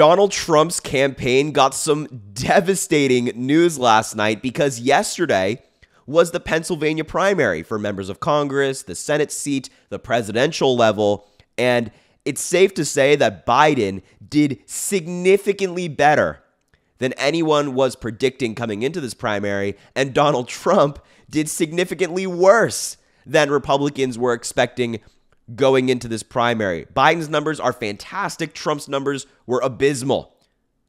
Donald Trump's campaign got some devastating news last night because yesterday was the Pennsylvania primary for members of Congress, the Senate seat, the presidential level, and it's safe to say that Biden did significantly better than anyone was predicting coming into this primary, and Donald Trump did significantly worse than Republicans were expecting going into this primary. Biden's numbers are fantastic. Trump's numbers were abysmal.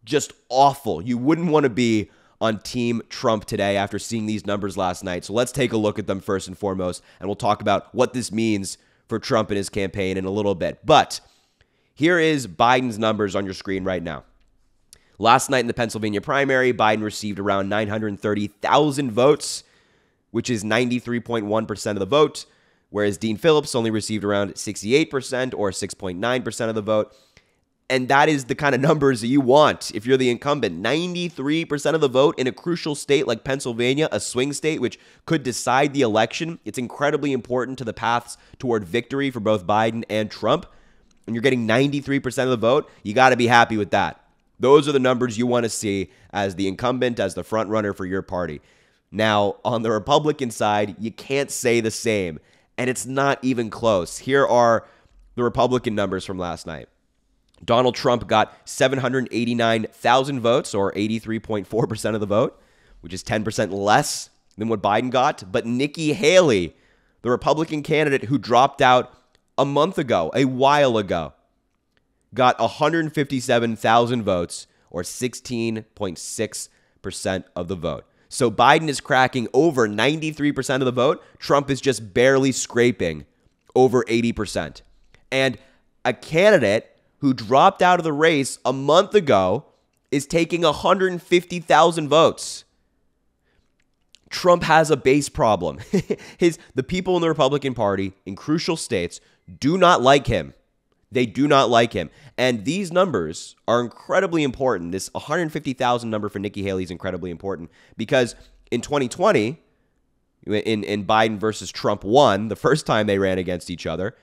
Just awful. You wouldn't want to be on Team Trump today after seeing these numbers last night. So let's take a look at them first and foremost, and we'll talk about what this means for Trump and his campaign in a little bit. But here is Biden's numbers on your screen right now. Last night in the Pennsylvania primary, Biden received around 930,000 votes, which is 93.1% of the vote, whereas Dean Phillips only received around 68% or 6.9% of the vote. And that is the kind of numbers that you want if you're the incumbent. 93% of the vote in a crucial state like Pennsylvania, a swing state which could decide the election. It's incredibly important to the paths toward victory for both Biden and Trump. And you're getting 93% of the vote, you got to be happy with that. Those are the numbers you want to see as the incumbent, as the front runner for your party. Now, on the Republican side, you can't say the same, and it's not even close. Here are the Republican numbers from last night. Donald Trump got 789,000 votes, or 83.4% of the vote, which is 10% less than what Biden got. But Nikki Haley, the Republican candidate who dropped out a month ago, a while ago, got 157,000 votes, or 16.6% of the vote. So Biden is cracking over 93% of the vote. Trump is just barely scraping over 80%. And a candidate who dropped out of the race a month ago is taking 150,000 votes. Trump has a base problem. The people in the Republican Party in crucial states do not like him. They do not like him. And these numbers are incredibly important. This 150,000 number for Nikki Haley is incredibly important because in 2020, in Biden versus Trump won, the first time they ran against each other,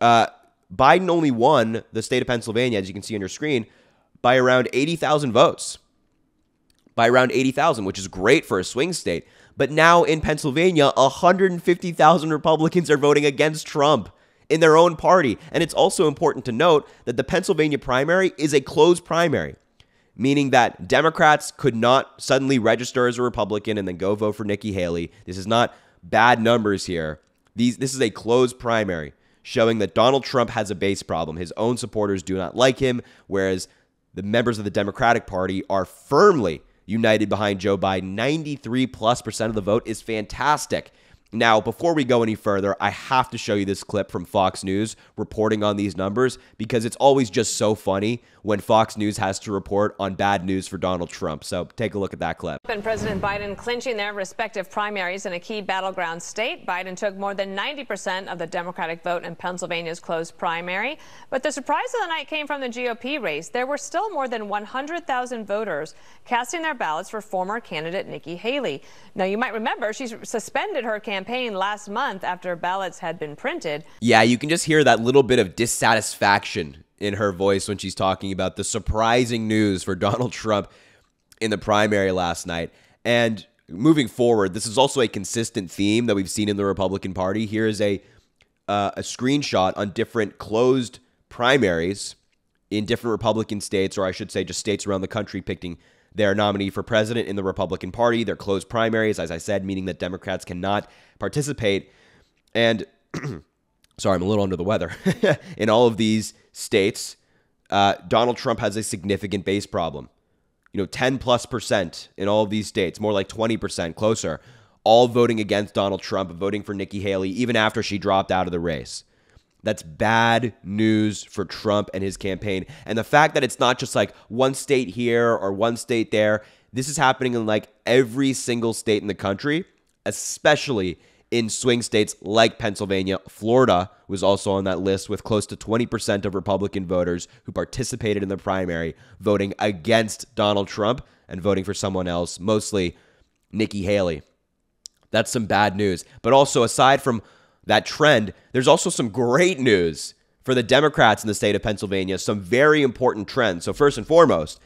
Biden only won the state of Pennsylvania, as you can see on your screen, by around 80,000 votes. By around 80,000, which is great for a swing state. But now in Pennsylvania, 150,000 Republicans are voting against Trump in their own party. And it's also important to note that the Pennsylvania primary is a closed primary, meaning that Democrats could not suddenly register as a Republican and then go vote for Nikki Haley. This is not bad numbers here. This is a closed primary, showing that Donald Trump has a base problem. His own supporters do not like him, whereas the members of the Democratic Party are firmly united behind Joe Biden. 93+% of the vote is fantastic. Now, before we go any further, I have to show you this clip from Fox News reporting on these numbers because it's always just so funny when Fox News has to report on bad news for Donald Trump. So take a look at that clip. And President Biden clinching their respective primaries in a key battleground state. Biden took more than 90% of the Democratic vote in Pennsylvania's closed primary. But the surprise of the night came from the GOP race. There were still more than 100,000 voters casting their ballots for former candidate Nikki Haley. Now, you might remember she suspended her campaign last month after ballots had been printed. Yeah, you can just hear that little bit of dissatisfaction in her voice when she's talking about the surprising news for Donald Trump in the primary last night. And moving forward, this is also a consistent theme that we've seen in the Republican Party. Here is a screenshot on different closed primaries in different Republican states, or I should say just states around the country picking their nominee for president in the Republican Party. They're closed primaries, as I said, meaning that Democrats cannot participate. And sorry, I'm a little under the weather. In all of these states, Donald Trump has a significant base problem. 10+% in all of these states, more like 20%, closer, all voting against Donald Trump, voting for Nikki Haley, even after she dropped out of the race. That's bad news for Trump and his campaign. And the fact that it's not just like one state here or one state there, this is happening in like every single state in the country, especially in swing states like Pennsylvania. Florida was also on that list with close to 20% of Republican voters who participated in the primary voting against Donald Trump and voting for someone else, mostly Nikki Haley. That's some bad news. But also, aside from that trend, there's also some great news for the Democrats in the state of Pennsylvania, some very important trends. So first and foremost,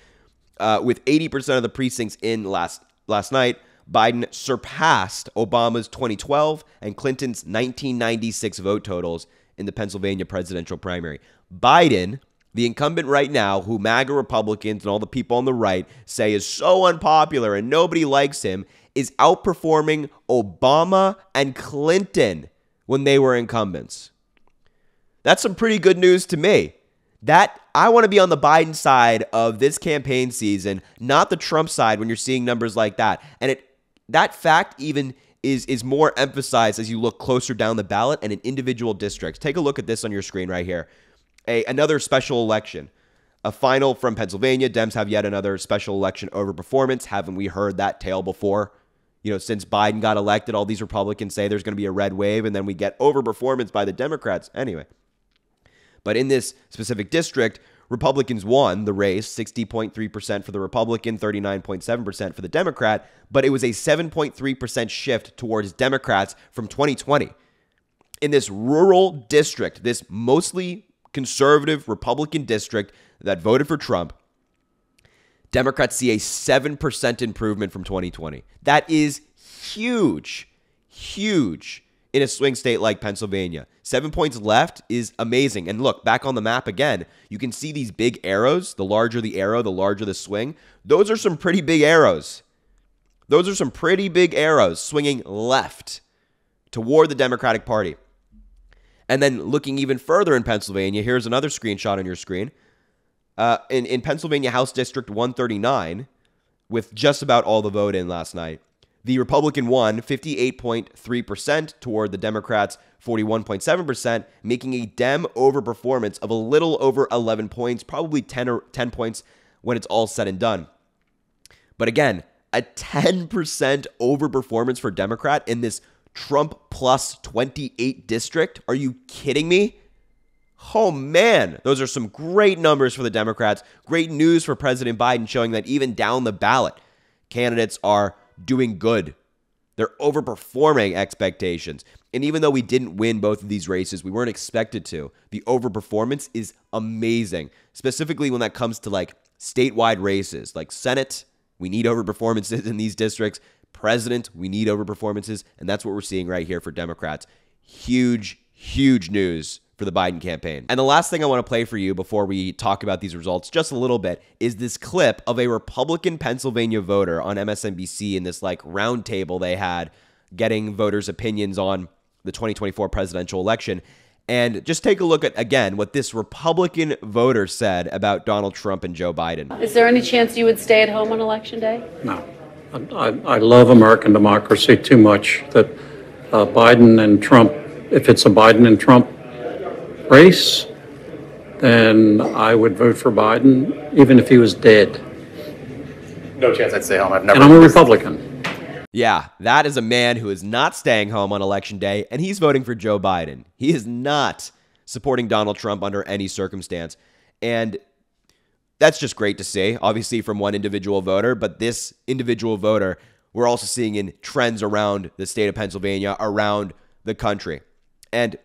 with 80% of the precincts in last night, Biden surpassed Obama's 2012 and Clinton's 1996 vote totals in the Pennsylvania presidential primary. Biden, the incumbent right now, who MAGA Republicans and all the people on the right say is so unpopular and nobody likes him, is outperforming Obama and Clinton when they were incumbents. That's some pretty good news to me. That I want to be on the Biden side of this campaign season, not the Trump side when you're seeing numbers like that. And that fact even is more emphasized as you look closer down the ballot and in individual districts. Take a look at this on your screen right here. Another special election. A final from Pennsylvania. Dems have yet another special election overperformance. Haven't we heard that tale before? You know, since Biden got elected, all these Republicans say there's going to be a red wave, and then we get overperformance by the Democrats. Anyway. But in this specific district, Republicans won the race, 60.3% for the Republican, 39.7% for the Democrat, but it was a 7.3% shift towards Democrats from 2020. In this rural district, this mostly conservative Republican district that voted for Trump, Democrats see a 7% improvement from 2020. That is huge, huge in a swing state like Pennsylvania. 7 points left is amazing. And look, back on the map again, you can see these big arrows. The larger the arrow, the larger the swing. Those are some pretty big arrows. Those are some pretty big arrows swinging left toward the Democratic Party. And then looking even further in Pennsylvania, here's another screenshot on your screen. In Pennsylvania House District 139, with just about all the vote in last night, the Republican won 58.3% toward the Democrats' 41.7%, making a Dem overperformance of a little over 11 points, probably 10 points when it's all said and done. But again, a 10% overperformance for Democrat in this Trump plus 28 district. Are you kidding me? Oh man, those are some great numbers for the Democrats. Great news for President Biden, showing that even down the ballot, candidates are doing good. They're overperforming expectations. And even though we didn't win both of these races, we weren't expected to. The overperformance is amazing, specifically when that comes to like statewide races, like Senate. We need overperformances in these districts. President, we need overperformances. And that's what we're seeing right here for Democrats. Huge, huge news for the Biden campaign. And the last thing I want to play for you before we talk about these results just a little bit is this clip of a Republican Pennsylvania voter on MSNBC in this like round table they had getting voters' opinions on the 2024 presidential election. And just take a look at, again, what this Republican voter said about Donald Trump and Joe Biden. Is there any chance you would stay at home on Election Day? No. I love American democracy too much that Biden and Trump, if it's a Biden and Trump race, then I would vote for Biden, even if he was dead. No chance I'd stay home. And I'm a Republican. Yeah, that is a man who is not staying home on Election Day, and he's voting for Joe Biden. He is not supporting Donald Trump under any circumstance. And that's just great to see, obviously, from one individual voter. But this individual voter, we're also seeing in trends around the state of Pennsylvania, around the country. And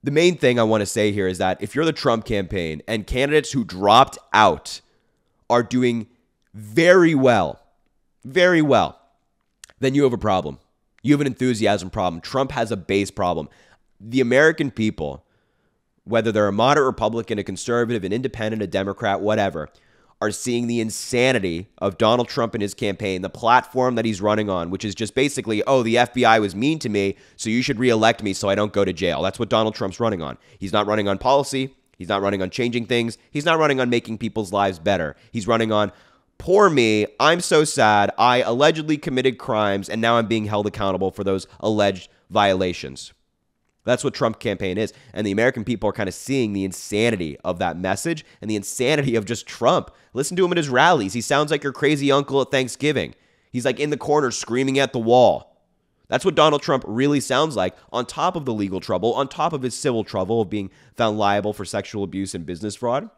the main thing I want to say here is that if you're the Trump campaign and candidates who dropped out are doing very well, then you have a problem. You have an enthusiasm problem. Trump has a base problem. The American people, whether they're a moderate Republican, a conservative, an independent, a Democrat, whatever, are seeing the insanity of Donald Trump and his campaign, the platform that he's running on, which is just basically, oh, the FBI was mean to me, so you should reelect me so I don't go to jail. That's what Donald Trump's running on. He's not running on policy. He's not running on changing things. He's not running on making people's lives better. He's running on, poor me, I'm so sad, I allegedly committed crimes, and now I'm being held accountable for those alleged violations. That's what Trump campaign is. And the American people are kind of seeing the insanity of that message and the insanity of just Trump. Listen to him at his rallies. He sounds like your crazy uncle at Thanksgiving. He's like in the corner screaming at the wall. That's what Donald Trump really sounds like, on top of the legal trouble, on top of his civil trouble of being found liable for sexual abuse and business fraud.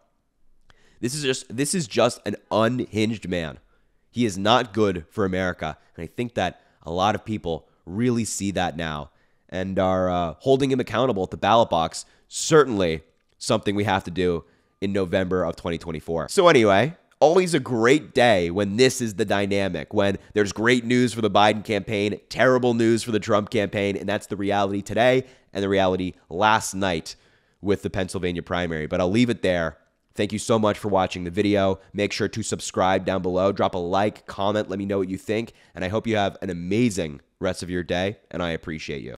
This is just an unhinged man. He is not good for America. And I think that a lot of people really see that now and are holding him accountable at the ballot box, certainly something we have to do in November of 2024. So anyway, always a great day when this is the dynamic, when there's great news for the Biden campaign, terrible news for the Trump campaign, and that's the reality today and the reality last night with the Pennsylvania primary. But I'll leave it there. Thank you so much for watching the video. Make sure to subscribe down below. Drop a like, comment, let me know what you think, and I hope you have an amazing rest of your day, and I appreciate you.